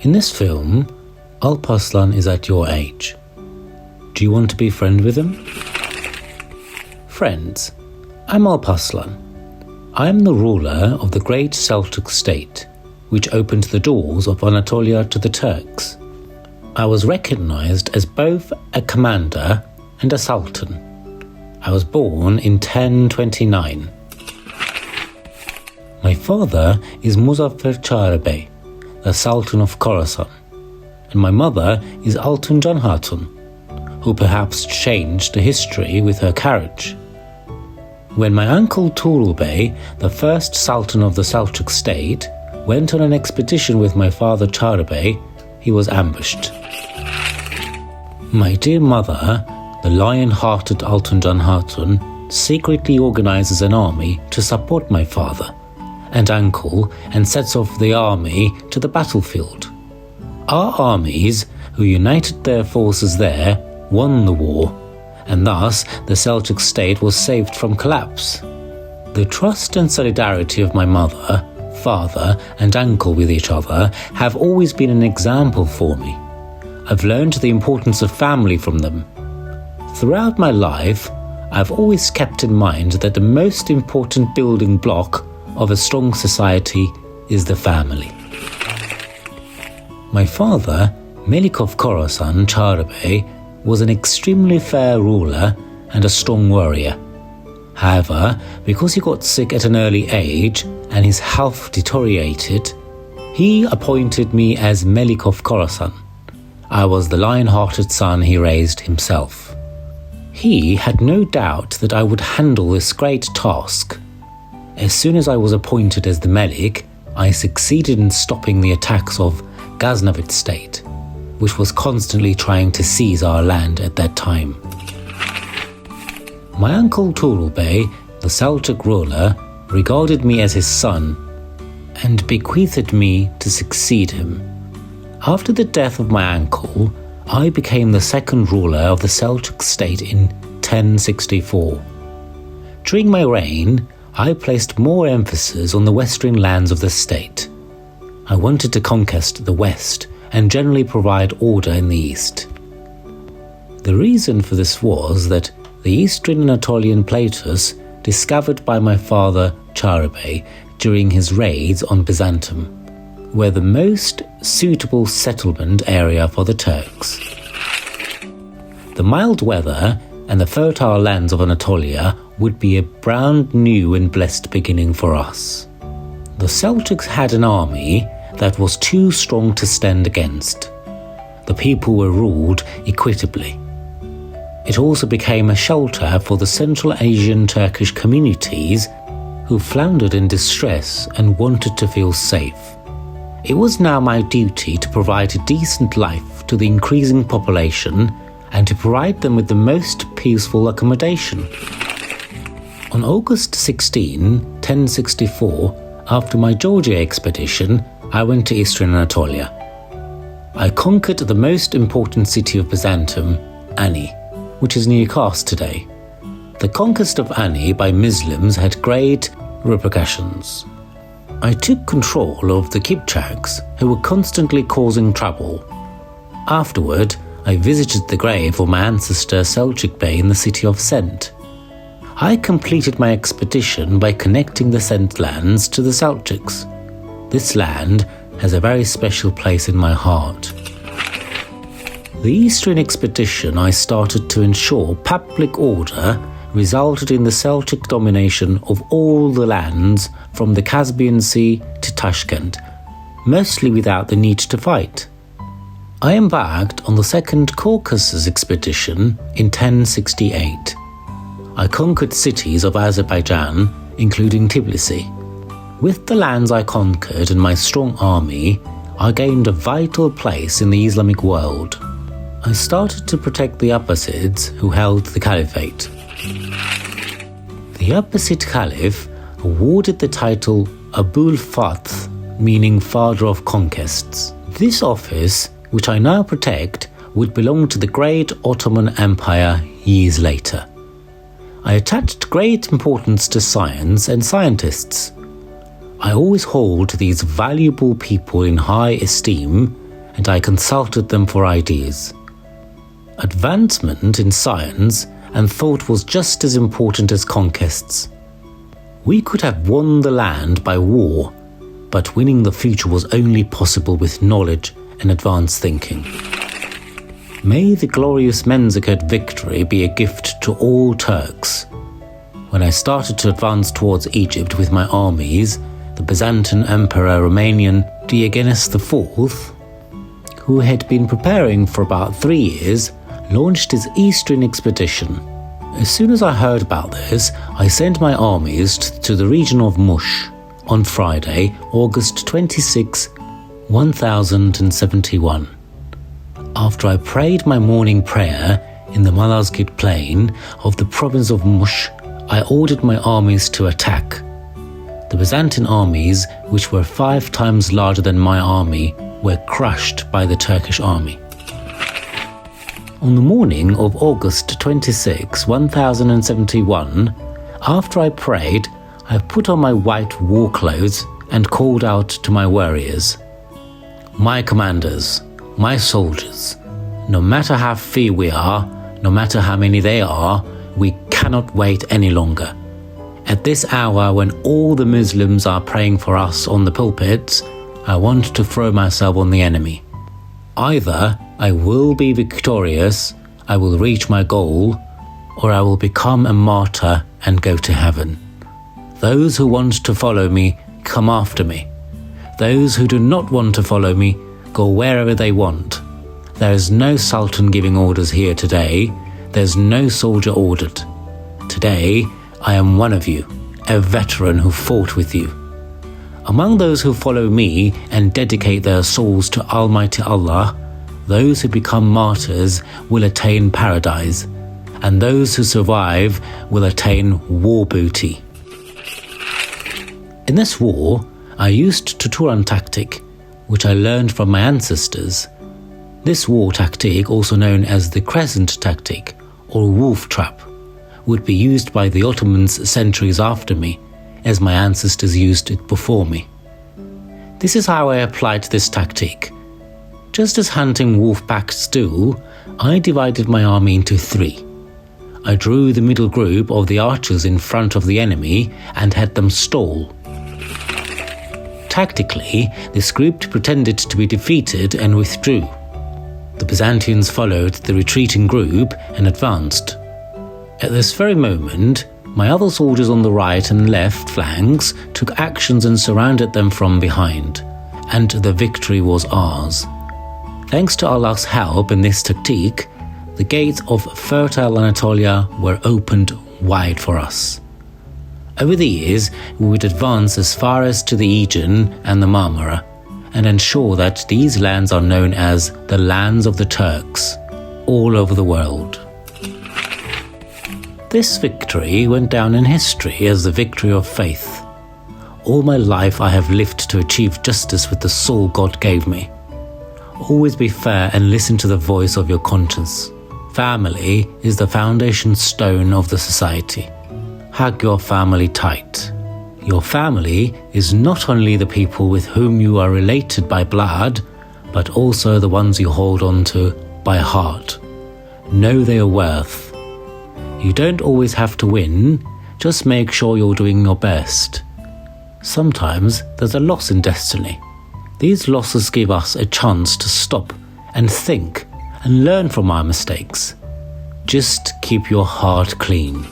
In this film, Alparslan is at your age. Do you want to be friends with him? Friends, I'm Alparslan. I am the ruler of the great Seljuk state, which opened the doors of Anatolia to the Turks. I was recognized as both a commander and a sultan. I was born in 1029. My father is Muzaffar Çağrı, the Sultan of Khorasan, and my mother is Altunjan Hatun, who perhaps changed the history with her carriage. When my uncle Tuğrul Bey, the first Sultan of the Seljuk state, went on an expedition with my father Çağrı Bey, he was ambushed. My dear mother, the lion-hearted Altunjan Hatun, secretly organizes an army to support my father and uncle and sets off the army to the battlefield. Our armies, who united their forces there, won the war, and thus the Seljuk state was saved from collapse. The trust and solidarity of my mother, father and uncle with each other have always been an example for me. I've learned the importance of family from them. Throughout my life, I've always kept in mind that the most important building block of a strong society is the family. My father, Melik of Khorasan Çağrı Bey, was an extremely fair ruler and a strong warrior. However, because he got sick at an early age and his health deteriorated, he appointed me as Melik of Khorasan. I was the lion-hearted son he raised himself. He had no doubt that I would handle this great task. As soon as I was appointed as the Melik, I succeeded in stopping the attacks of Ghaznavid state, which was constantly trying to seize our land at that time. My uncle Tuğrul Bey, the Seljuk ruler, regarded me as his son and bequeathed me to succeed him. After the death of my uncle, I became the second ruler of the Seljuk state in 1064. During my reign, I placed more emphasis on the western lands of the state. I wanted to conquest the west and generally provide order in the east. The reason for this was that the eastern Anatolian plateaus discovered by my father Çağrı Bey during his raids on Byzantium were the most suitable settlement area for the Turks. The mild weather and the fertile lands of Anatolia would be a brand new and blessed beginning for us. The Seljuks had an army that was too strong to stand against. The people were ruled equitably. It also became a shelter for the Central Asian Turkish communities who floundered in distress and wanted to feel safe. It was now my duty to provide a decent life to the increasing population and to provide them with the most peaceful accommodation. On August 16, 1064, after my Georgia expedition, I went to eastern Anatolia. I conquered the most important city of Byzantium, Ani, which is near Kars today. The conquest of Ani by Muslims had great repercussions. I took control of the Kipchaks, who were constantly causing trouble. Afterward, I visited the grave of my ancestor Seljuk Bey in the city of Sent. I completed my expedition by connecting the Sent lands to the Seljuks. This land has a very special place in my heart. The Eastern expedition I started to ensure public order resulted in the Seljuk domination of all the lands from the Caspian Sea to Tashkent, mostly without the need to fight. I embarked on the Second Caucasus expedition in 1068. I conquered cities of Azerbaijan, including Tbilisi. With the lands I conquered and my strong army, I gained a vital place in the Islamic world. I started to protect the Abbasids who held the caliphate. The Abbasid Caliph awarded the title Abul Fath, meaning Father of Conquests. This office, which I now protect, would belong to the great Ottoman Empire years later. I attached great importance to science and scientists. I always hold these valuable people in high esteem and I consulted them for ideas. Advancement in science and thought was just as important as conquests. We could have won the land by war, but winning the future was only possible with knowledge and advanced thinking. May the glorious Manzikert victory be a gift to all Turks. When I started to advance towards Egypt with my armies, the Byzantine Emperor Romanian Diogenes IV, who had been preparing for about 3 years, launched his eastern expedition. As soon as I heard about this, I sent my armies to the region of Mush on Friday, August 26, 1071. After I prayed my morning prayer in the Malazgirt plain of the province of Mush, I ordered my armies to attack. The Byzantine armies, which were 5 times larger than my army, were crushed by the Turkish army. On the morning of August 26, 1071, after I prayed, I put on my white war clothes and called out to my warriors. My commanders, my soldiers, no matter how few we are, no matter how many they are, we cannot wait any longer. At this hour when all the Muslims are praying for us on the pulpits, I want to throw myself on the enemy. Either I will be victorious, I will reach my goal, or I will become a martyr and go to heaven. Those who want to follow me, come after me. Those who do not want to follow me, go wherever they want. There is no sultan giving orders here today. There's no soldier ordered. Today, I am one of you, a veteran who fought with you. Among those who follow me and dedicate their souls to Almighty Allah, those who become martyrs will attain paradise, and those who survive will attain war booty. In this war, I used the Turan tactic, which I learned from my ancestors. This war tactic, also known as the crescent tactic or wolf trap, would be used by the Ottomans centuries after me, as my ancestors used it before me. This is how I applied this tactic. Just as hunting wolf packs do, I divided my army into 3. I drew the middle group of the archers in front of the enemy and had them stall. Tactically, this group pretended to be defeated and withdrew. The Byzantines followed the retreating group and advanced. At this very moment, my other soldiers on the right and left flanks took actions and surrounded them from behind, and the victory was ours. Thanks to Allah's help in this tactique, the gates of fertile Anatolia were opened wide for us. Over the years, we would advance as far as to the Aegean and the Marmara, and ensure that these lands are known as the lands of the Turks, all over the world. This victory went down in history as the victory of faith. All my life I have lived to achieve justice with the soul God gave me. Always be fair and listen to the voice of your conscience. Family is the foundation stone of the society. Hug your family tight. Your family is not only the people with whom you are related by blood, but also the ones you hold on to by heart. Know their worth. You don't always have to win, just make sure you're doing your best. Sometimes there's a loss in destiny. These losses give us a chance to stop and think and learn from our mistakes. Just keep your heart clean.